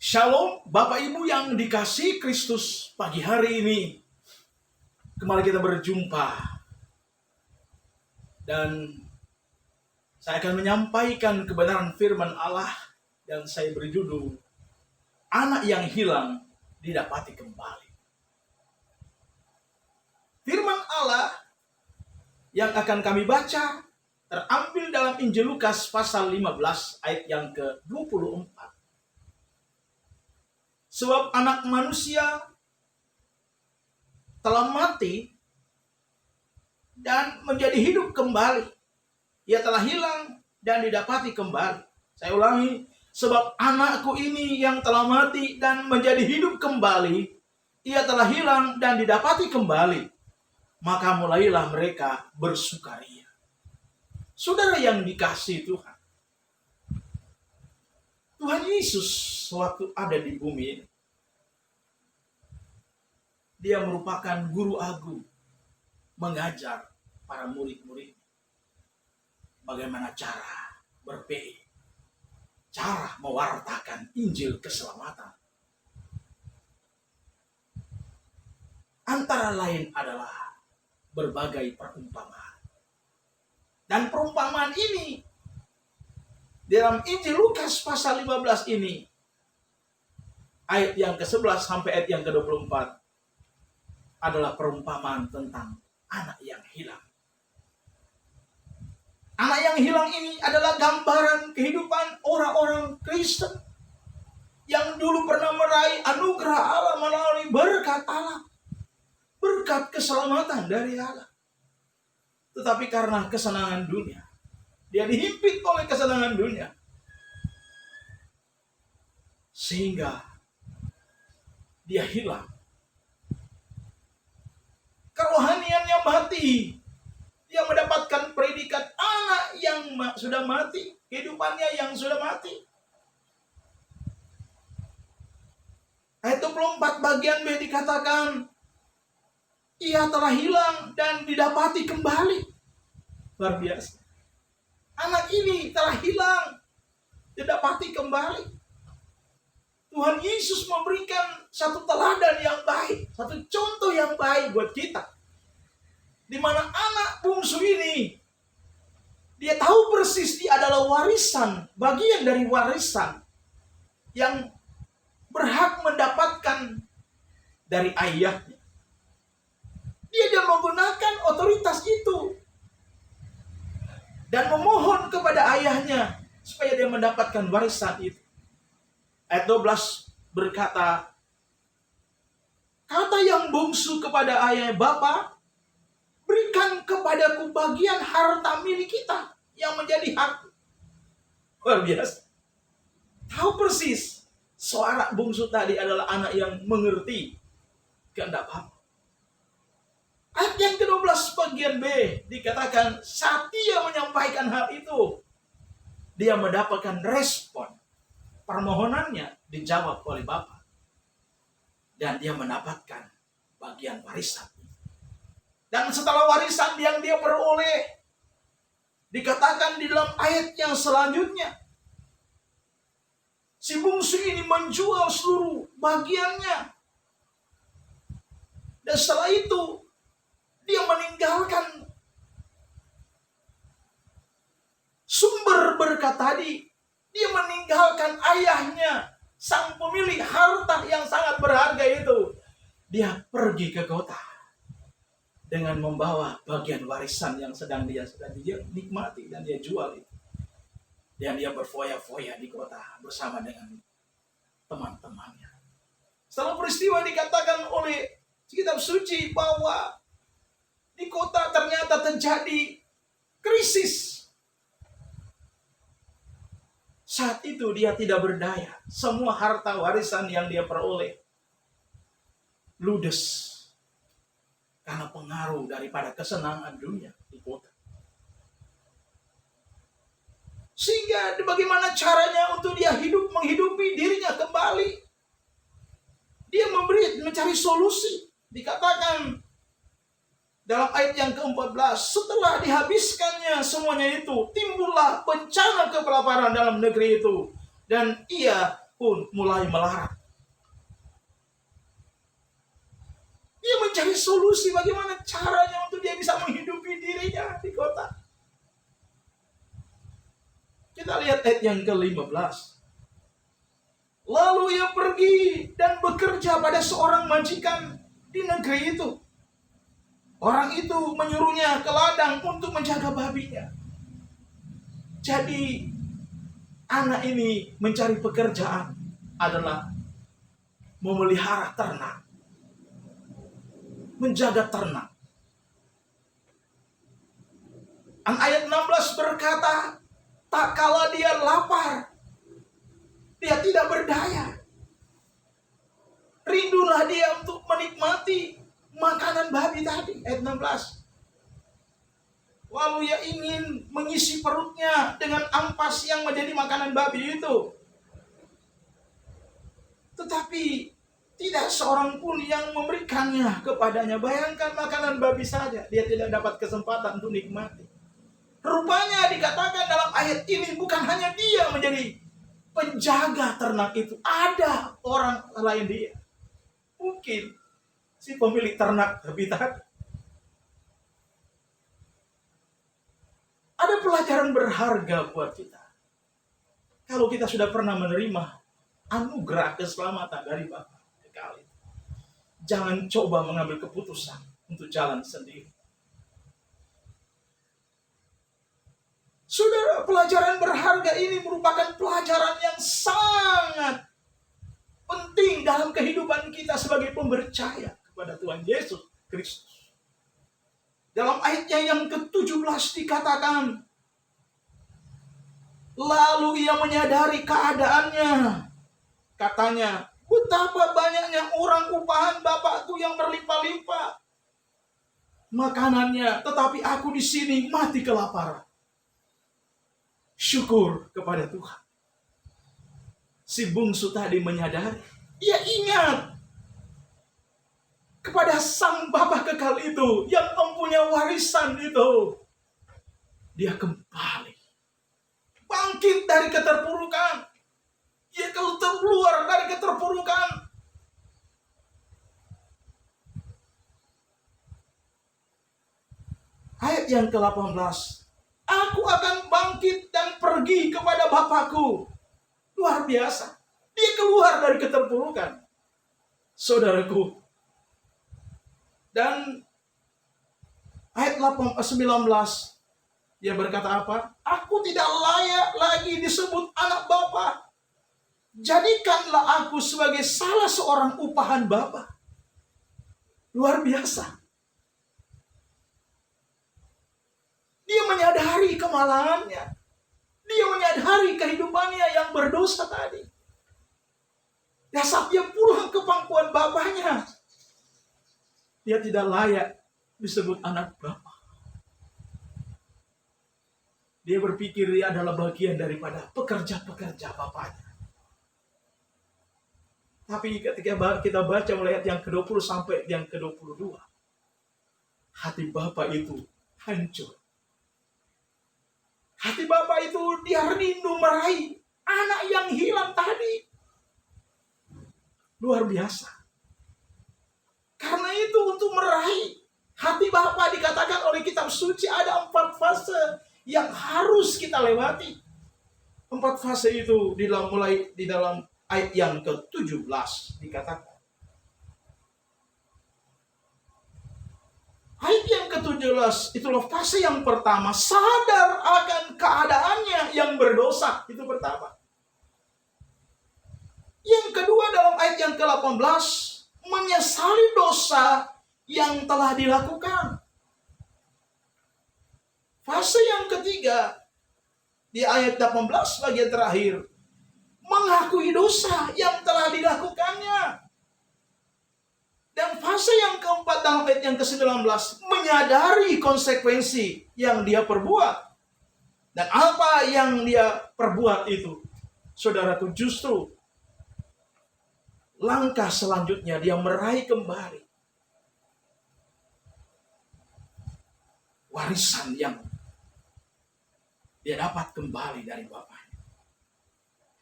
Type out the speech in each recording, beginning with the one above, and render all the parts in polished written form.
Shalom Bapak Ibu yang dikasihi Kristus. Pagi hari ini kembali kita berjumpa, dan saya akan menyampaikan kebenaran firman Allah yang saya beri judul Anak yang hilang didapati kembali. Firman Allah yang akan kami baca terambil dalam Injil Lukas pasal 15 ayat yang ke-24. Sebab anak manusia telah mati dan menjadi hidup kembali. Ia telah hilang dan didapati kembali. Saya ulangi, sebab anakku ini yang telah mati dan menjadi hidup kembali, ia telah hilang dan didapati kembali. Maka mulailah mereka bersukaria. Saudara yang dikasihi Tuhan, Tuhan Yesus waktu ada di bumi ini, Dia merupakan guru agung, mengajar para murid-murid bagaimana cara berPI, cara mewartakan Injil keselamatan. Antara lain adalah berbagai perumpamaan. Dan perumpamaan ini dalam Injil Lukas pasal 15 ini, ayat yang ke-11 sampai ayat yang ke-24, adalah perumpamaan tentang anak yang hilang. Anak yang hilang ini adalah gambaran kehidupan orang-orang Kristen yang dulu pernah meraih anugerah Allah melalui berkat Allah, berkat keselamatan dari Allah. Tetapi karena kesenangan dunia, dia dihimpit oleh kesenangan dunia, sehingga dia hilang. Kerohaniannya mati. Dia mendapatkan predikat anak yang sudah mati, kehidupannya yang sudah mati. Ayat 24 bagian B dikatakan, ia telah hilang dan didapati kembali. Luar biasa. Anak ini telah hilang, didapati kembali. Tuhan Yesus memberikan satu teladan yang baik, satu contoh yang baik buat kita. Di mana anak bungsu ini, dia tahu persis dia adalah warisan, bagian dari warisan yang berhak mendapatkan dari ayahnya. Dia menggunakan otoritas itu dan memohon kepada ayahnya supaya dia mendapatkan warisan itu. Ayat 12 berkata, kata yang bungsu kepada ayah, Bapa, berikan kepadaku bagian harta milik kita yang menjadi hak. Luar biasa. Tahu persis, suara bungsu tadi adalah anak yang mengerti kehendak Bapa. Ayat yang ke-12 bagian B dikatakan, saat dia menyampaikan hal itu, dia mendapatkan respon. Permohonannya dijawab oleh Bapa. Dan dia mendapatkan bagian warisan. Dan setelah warisan yang dia peroleh, dikatakan di dalam ayat yang selanjutnya, si bungsu ini menjual seluruh bagiannya. Dan setelah itu, dia meninggalkan sumber berkat tadi. Dia meninggalkan ayahnya, sang pemilik harta yang sangat berharga itu. Dia pergi ke kota dengan membawa bagian warisan yang sedang dia nikmati, dan dia jual itu. Dan dia berfoya-foya di kota bersama dengan teman-temannya. Setelah peristiwa dikatakan oleh kitab suci bahwa di kota ternyata terjadi krisis. Saat itu dia tidak berdaya. Semua harta warisan yang dia peroleh ludes karena pengaruh daripada kesenangan dunia di kota. Sehingga bagaimana caranya untuk dia menghidupi dirinya kembali? Dia mencari solusi. Dikatakan dalam ayat yang ke-14, setelah dihabiskannya semuanya itu, timbullah bencana kelaparan dalam negeri itu. Dan ia pun mulai melarat. Dia mencari solusi bagaimana caranya untuk dia bisa menghidupi dirinya di kota. Kita lihat ayat yang ke-15. Lalu ia pergi dan bekerja pada seorang majikan di negeri itu. Orang itu menyuruhnya ke ladang untuk menjaga babinya. Jadi anak ini mencari pekerjaan adalah memelihara ternak, menjaga ternak. Ayat 16 berkata, tak kala dia lapar, dia tidak berdaya, rindulah dia untuk menikmati makanan babi tadi. Ayat 16. Lalu ia ingin mengisi perutnya dengan ampas yang menjadi makanan babi itu. Tetapi tidak seorang pun yang memberikannya kepadanya. Bayangkan makanan babi saja, dia tidak dapat kesempatan untuk nikmati. Rupanya dikatakan dalam ayat ini bukan hanya dia menjadi penjaga ternak itu. Ada orang lain dia. Mungkin si pemilik ternak babi tadi. Ada pelajaran berharga buat kita. Kalau kita sudah pernah menerima anugerah keselamatan dari Bapa kekal itu, jangan coba mengambil keputusan untuk jalan sendiri. Saudara, pelajaran berharga ini merupakan pelajaran yang sangat penting dalam kehidupan kita sebagai pempercaya kepada Tuhan Yesus Kristus. Dalam ayatnya yang ke-17 dikatakan, lalu ia menyadari keadaannya. Katanya, betapa banyaknya orang upahan Bapakku yang berlimpah-limpah makanannya, tetapi aku di sini mati kelaparan. Syukur kepada Tuhan. Si bungsu tadi menyadari, ia ingat kepada sang Bapa kekal itu yang mempunyai warisan itu. Dia kembali bangkit dari keterpurukan. Ia keluar dari keterpurukan. Ayat yang ke-18. Aku akan bangkit dan pergi kepada Bapakku. Luar biasa. Dia keluar dari keterpurukan. Saudaraku. Dan ayat 19, dia berkata apa? Aku tidak layak lagi disebut anak Bapa. Jadikanlah aku sebagai salah seorang upahan Bapa. Luar biasa. Dia menyadari kemalahannya. Dia menyadari kehidupannya yang berdosa tadi. Dan saat dia pulang ke pangkuan bapaknya, dia tidak layak disebut anak Bapa. Dia berpikir dia adalah bagian daripada pekerja-pekerja bapaknya. Tapi ketika kita baca mulai ayat yang ke-20 sampai yang ke-22, hati Bapa itu hancur. Hati Bapa itu dia rindu meraih anak yang hilang tadi. Luar biasa. Karena itu untuk meraih hati Bapa dikatakan oleh kitab suci ada 4 fase yang harus kita lewati. 4 fase itu mulai di dalam ayat yang ke-17 dikatakan. Ayat yang ke-17 itulah fase yang pertama, sadar akan keadaannya yang berdosa. Itu pertama. Yang kedua dalam ayat yang ke-18, menyesali dosa yang telah dilakukan. Fase yang ketiga di ayat 18 bagian terakhir, mengakui dosa yang telah dilakukannya. Dan fase yang keempat dalam ayat yang ke-19, menyadari konsekuensi yang dia perbuat. Dan apa yang dia perbuat itu, saudaraku, justru langkah selanjutnya dia meraih kembali warisan yang dia dapat kembali dari bapaknya.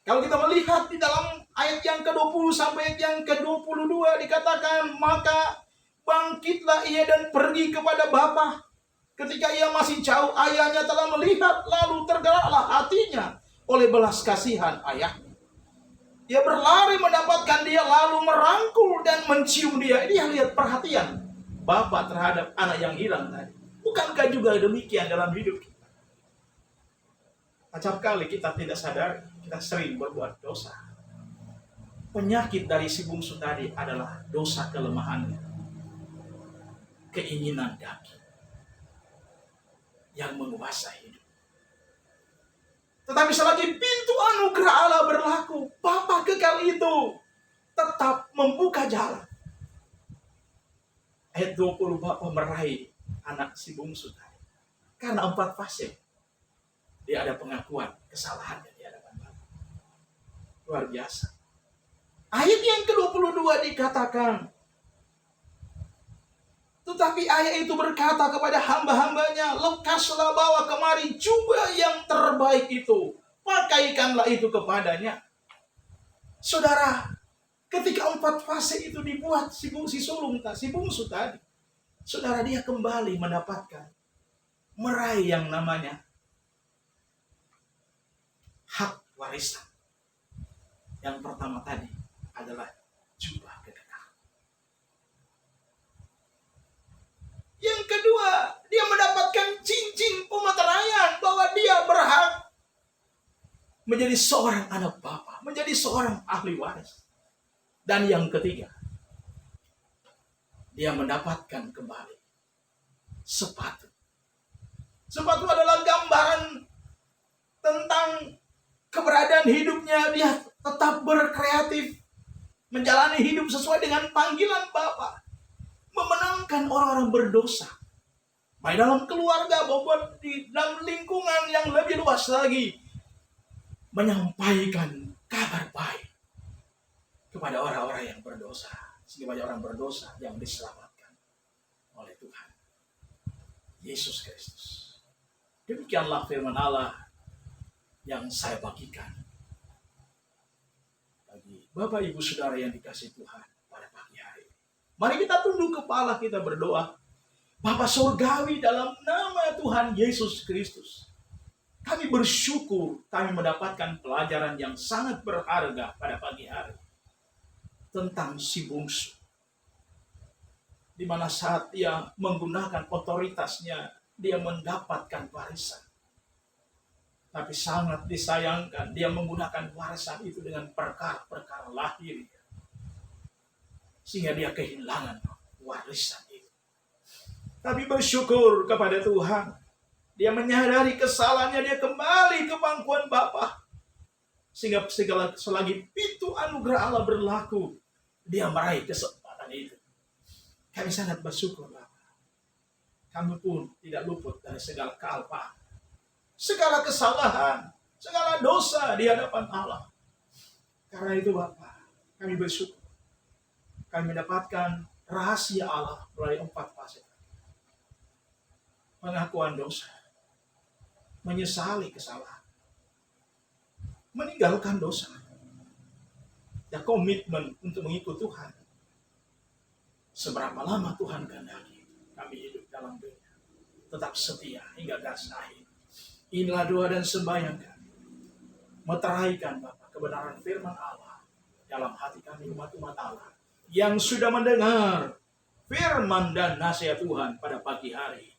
Kalau kita melihat di dalam ayat yang ke-20 sampai ayat yang ke-22 dikatakan, maka bangkitlah ia dan pergi kepada bapa. Ketika ia masih jauh, ayahnya telah melihat, lalu tergeraklah hatinya oleh belas kasihan ayahnya. Dia berlari mendapatkan dia, lalu merangkul dan mencium dia. Ini yang lihat perhatian bapa terhadap anak yang hilang tadi. Bukankah juga demikian dalam hidup kita? Acap kali kita tidak sadar, kita sering berbuat dosa. Penyakit dari si bungsu tadi adalah dosa kelemahannya. Keinginan daging yang menguasai hidup. Tetapi selagi pintu anugerah Allah berlaku, Bapa kekal itu tetap membuka jalan. Ayat 20, Bapa meraih anak si bungsu tadi. Karena 4 fase. Dia ada pengakuan kesalahannya di hadapan Bapa. Luar biasa. Ayat yang ke-22 dikatakan, tetapi ayah itu berkata kepada hamba-hambanya, lekaslah bawa kemari jubah yang terbaik itu, pakaikanlah itu kepadanya. Saudara, ketika 4 fase itu dibuat si bungsu tadi, saudara, dia kembali mendapatkan, meraih yang namanya hak warisan. Yang pertama tadi adalah jubah kekal. Yang kedua, dia mendapatkan cincin pemeteraian bahwa dia berhak menjadi seorang anak Bapa, menjadi seorang ahli waris. Dan yang ketiga, dia mendapatkan kembali sepatu. Sepatu adalah gambaran tentang keberadaan hidupnya. Dia tetap berkreatif, menjalani hidup sesuai dengan panggilan Bapa, memenangkan orang-orang berdosa, baik dalam keluarga maupun di dalam lingkungan yang lebih luas lagi, menyampaikan kabar baik kepada orang-orang yang berdosa, sehingga banyak orang berdosa yang diselamatkan oleh Tuhan Yesus Kristus. Demikianlah firman Allah yang saya bagikan bagi Bapak Ibu Saudara yang dikasihi Tuhan pada pagi hari. Mari kita tunduk kepala, kita berdoa. Bapa Surgawi, dalam nama Tuhan Yesus Kristus, kami bersyukur kami mendapatkan pelajaran yang sangat berharga pada pagi hari tentang si bungsu, di mana saat dia menggunakan otoritasnya, dia mendapatkan warisan. Tapi sangat disayangkan, dia menggunakan warisan itu dengan perkara-perkara lahir, sehingga dia kehilangan warisan itu. Tapi bersyukur kepada Tuhan, dia menyadari kesalahannya, dia kembali ke pangkuan Bapa, sehingga selagi pintu anugerah Allah berlaku, dia meraih kesempatan itu. Kami sangat bersyukur, Bapa. Kami pun tidak luput dari segala kealpaan, segala kesalahan, segala dosa di hadapan Allah. Karena itu Bapa, kami bersyukur. Kami mendapatkan rahasia Allah melalui 4 fase. Pengakuan dosa, menyesali kesalahan, meninggalkan dosa, dan komitmen untuk mengikut Tuhan. Seberapa lama Tuhan kehendaki kami hidup dalam dunia, tetap setia hingga garis akhir. Inilah doa dan sembahyang kami, meteraikan Bapa kebenaran firman Allah dalam hati kami, umat-umat Allah yang sudah mendengar firman dan nasihat Tuhan pada pagi hari.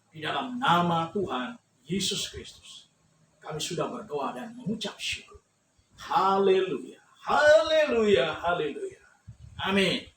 Di dalam nama Tuhan Yesus Kristus, kami sudah berdoa dan mengucap syukur. Haleluya, haleluya, haleluya. Amin.